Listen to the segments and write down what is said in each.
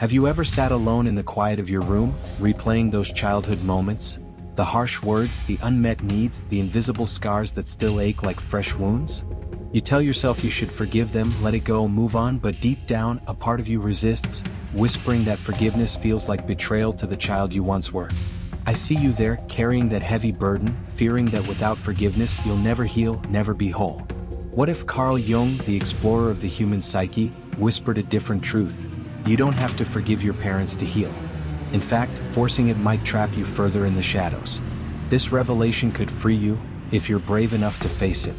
Have you ever sat alone in the quiet of your room, replaying those childhood moments? The harsh words, the unmet needs, the invisible scars that still ache like fresh wounds? You tell yourself you should forgive them, let it go, move on, but deep down, a part of you resists, whispering that forgiveness feels like betrayal to the child you once were. I see you there, carrying that heavy burden, fearing that without forgiveness you'll never heal, never be whole. What if Carl Jung, the explorer of the human psyche, whispered a different truth? You don't have to forgive your parents to heal. In fact, forcing it might trap you further in the shadows. This revelation could free you, if you're brave enough to face it.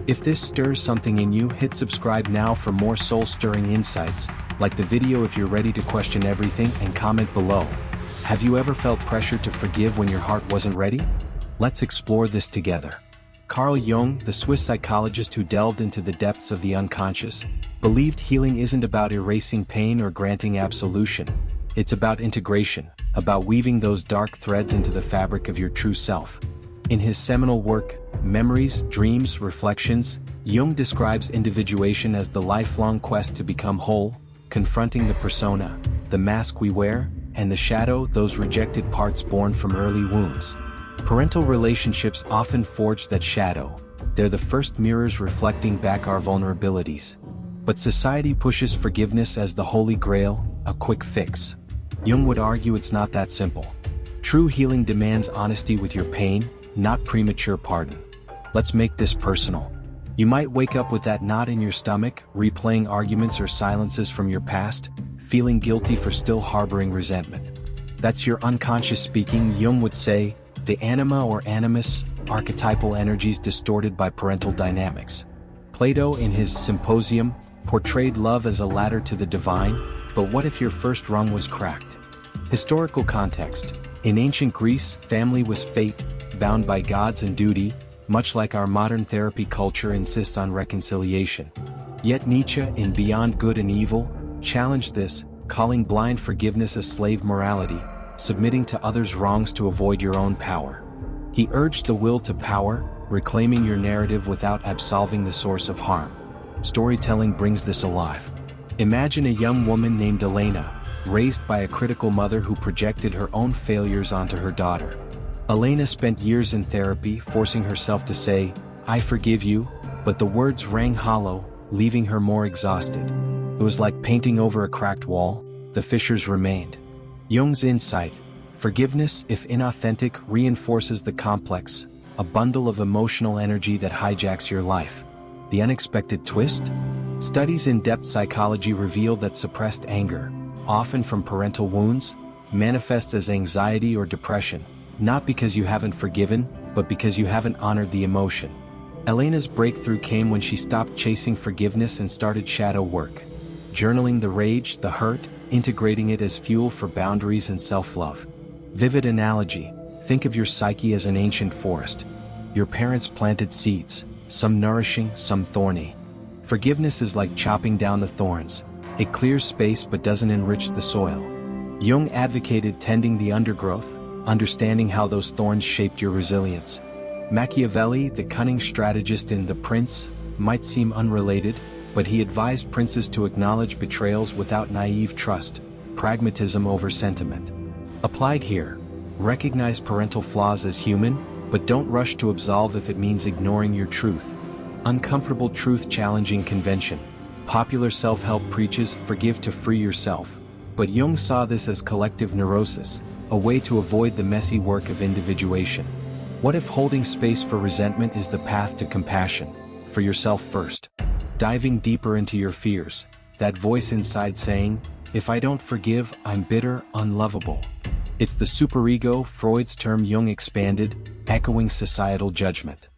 If this stirs something in you, hit subscribe now for more soul-stirring insights. Like the video if you're ready to question everything, and comment below. Have you ever felt pressure to forgive when your heart wasn't ready? Let's explore this together. Carl Jung, the Swiss psychologist who delved into the depths of the unconscious, believed healing isn't about erasing pain or granting absolution. It's about integration, about weaving those dark threads into the fabric of your true self. In his seminal work, Memories, Dreams, Reflections, Jung describes individuation as the lifelong quest to become whole, confronting the persona, the mask we wear, and the shadow, those rejected parts born from early wounds. Parental relationships often forge that shadow. They're the first mirrors reflecting back our vulnerabilities. But society pushes forgiveness as the holy grail, a quick fix. Jung would argue it's not that simple. True healing demands honesty with your pain, not premature pardon. Let's make this personal. You might wake up with that knot in your stomach, replaying arguments or silences from your past, feeling guilty for still harboring resentment. That's your unconscious speaking. Jung would say, the anima or animus, archetypal energies distorted by parental dynamics. Plato, in his Symposium, portrayed love as a ladder to the divine, but what if your first rung was cracked? Historical context. In ancient Greece, family was fate, bound by gods and duty, much like our modern therapy culture insists on reconciliation. Yet Nietzsche, in Beyond Good and Evil, challenged this, calling blind forgiveness a slave morality, submitting to others' wrongs to avoid your own power. He urged the will to power, reclaiming your narrative without absolving the source of harm. Storytelling brings this alive. Imagine a young woman named Elena, raised by a critical mother who projected her own failures onto her daughter. Elena spent years in therapy, forcing herself to say, "I forgive you," but the words rang hollow, leaving her more exhausted. It was like painting over a cracked wall, the fissures remained. Jung's insight: forgiveness, if inauthentic, reinforces the complex, a bundle of emotional energy that hijacks your life. The unexpected twist? Studies in depth psychology reveal that suppressed anger, often from parental wounds, manifests as anxiety or depression, not because you haven't forgiven, but because you haven't honored the emotion. Elena's breakthrough came when she stopped chasing forgiveness and started shadow work. Journaling the rage, the hurt, integrating it as fuel for boundaries and self-love. Vivid analogy: think of your psyche as an ancient forest. Your parents planted seeds, some nourishing, some thorny. Forgiveness is like chopping down the thorns. It clears space but doesn't enrich the soil. Jung advocated tending the undergrowth, understanding how those thorns shaped your resilience. Machiavelli, the cunning strategist in The Prince, might seem unrelated, but he advised princes to acknowledge betrayals without naive trust, pragmatism over sentiment. Applied here: recognize parental flaws as human, but don't rush to absolve if it means ignoring your truth. Uncomfortable truth challenging convention. Popular self-help preaches, forgive to free yourself. But Jung saw this as collective neurosis, a way to avoid the messy work of individuation. What if holding space for resentment is the path to compassion? For yourself first. Diving deeper into your fears, that voice inside saying, if I don't forgive, I'm bitter, unlovable. It's the superego, Freud's term Jung expanded, echoing societal judgment.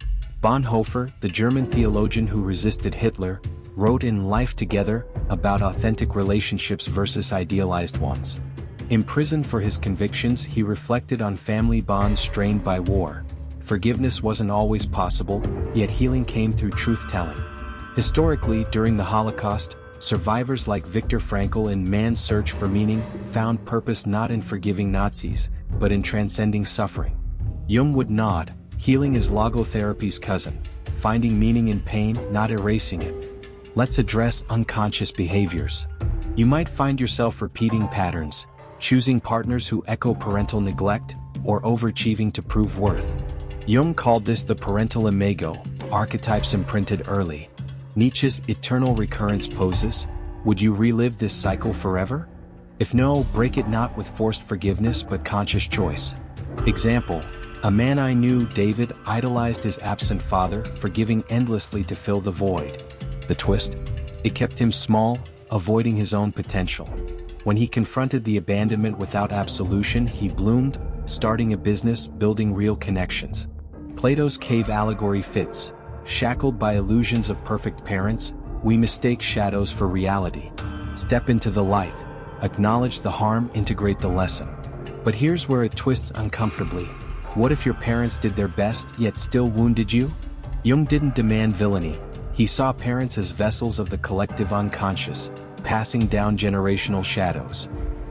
Bonhoeffer, the German theologian who resisted Hitler, wrote in Life Together about authentic relationships versus idealized ones. Imprisoned for his convictions, he reflected on family bonds strained by war. Forgiveness wasn't always possible, yet healing came through truth-telling. Historically, during the Holocaust, survivors like Viktor Frankl in Man's Search for Meaning found purpose not in forgiving Nazis, but in transcending suffering. Jung would nod: healing is logotherapy's cousin, finding meaning in pain, not erasing it. Let's address unconscious behaviors. You might find yourself repeating patterns, choosing partners who echo parental neglect, or overachieving to prove worth. Jung called this the parental imago, archetypes imprinted early. Nietzsche's eternal recurrence poses. Would you relive this cycle forever? If no, break it not with forced forgiveness but conscious choice. Example: a man I knew, David, idolized his absent father, forgiving endlessly to fill the void. The twist? It kept him small, avoiding his own potential. When he confronted the abandonment without absolution, he bloomed, starting a business, building real connections. Plato's cave allegory fits. Shackled by illusions of perfect parents, we mistake shadows for reality. Step into the light. Acknowledge the harm, integrate the lesson. But here's where it twists uncomfortably. What if your parents did their best, yet still wounded you? Jung didn't demand villainy. He saw parents as vessels of the collective unconscious, passing down generational shadows.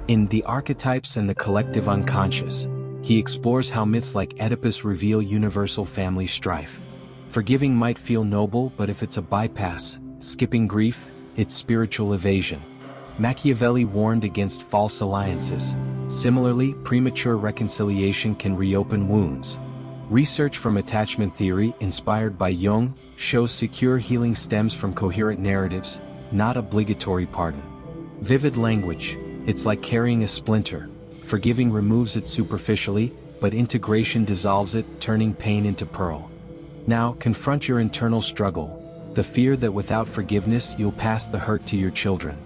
In The Archetypes and the Collective Unconscious, he explores how myths like Oedipus reveal universal family strife. Forgiving might feel noble, but if it's a bypass, skipping grief, it's spiritual evasion. Machiavelli warned against false alliances. Similarly, premature reconciliation can reopen wounds. Research from attachment theory, inspired by Jung, shows secure healing stems from coherent narratives, not obligatory pardon. Vivid language. It's like carrying a splinter. Forgiving removes it superficially, but integration dissolves it, turning pain into pearl. Now, confront your internal struggle. The fear that without forgiveness you'll pass the hurt to your children.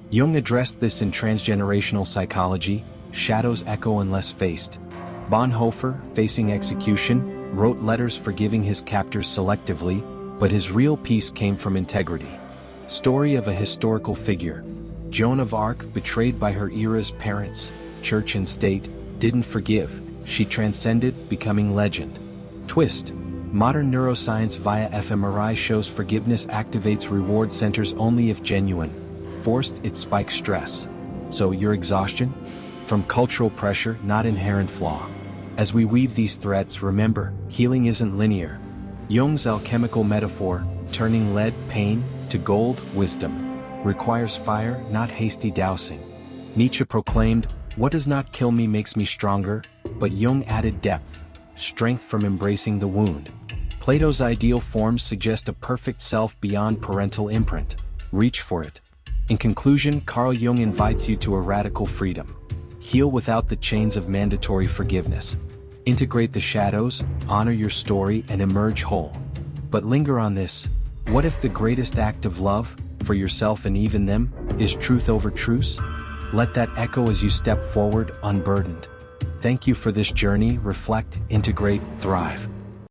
Jung addressed this in Transgenerational Psychology, Shadows Echo Unless Faced. Bonhoeffer, facing execution, wrote letters forgiving his captors selectively, but his real peace came from integrity. Story of a historical figure. Joan of Arc, betrayed by her era's parents, church and state, didn't forgive. She transcended, becoming legend. Twist. Modern neuroscience via fMRI shows forgiveness activates reward centers only if genuine. Forced, it spikes stress. So your exhaustion? From cultural pressure, not inherent flaw. As we weave these threads, remember, healing isn't linear. Jung's alchemical metaphor, turning lead, pain, to gold, wisdom, requires fire, not hasty dousing. Nietzsche proclaimed, "What does not kill me makes me stronger," but Jung added depth, strength from embracing the wound. Plato's ideal forms suggest a perfect self beyond parental imprint. Reach for it. In conclusion, Carl Jung invites you to a radical freedom. Heal without the chains of mandatory forgiveness. Integrate the shadows, honor your story, and emerge whole. But linger on this. What if the greatest act of love, for yourself and even them, is truth over truce? Let that echo as you step forward, unburdened. Thank you for this journey. Reflect, integrate, thrive.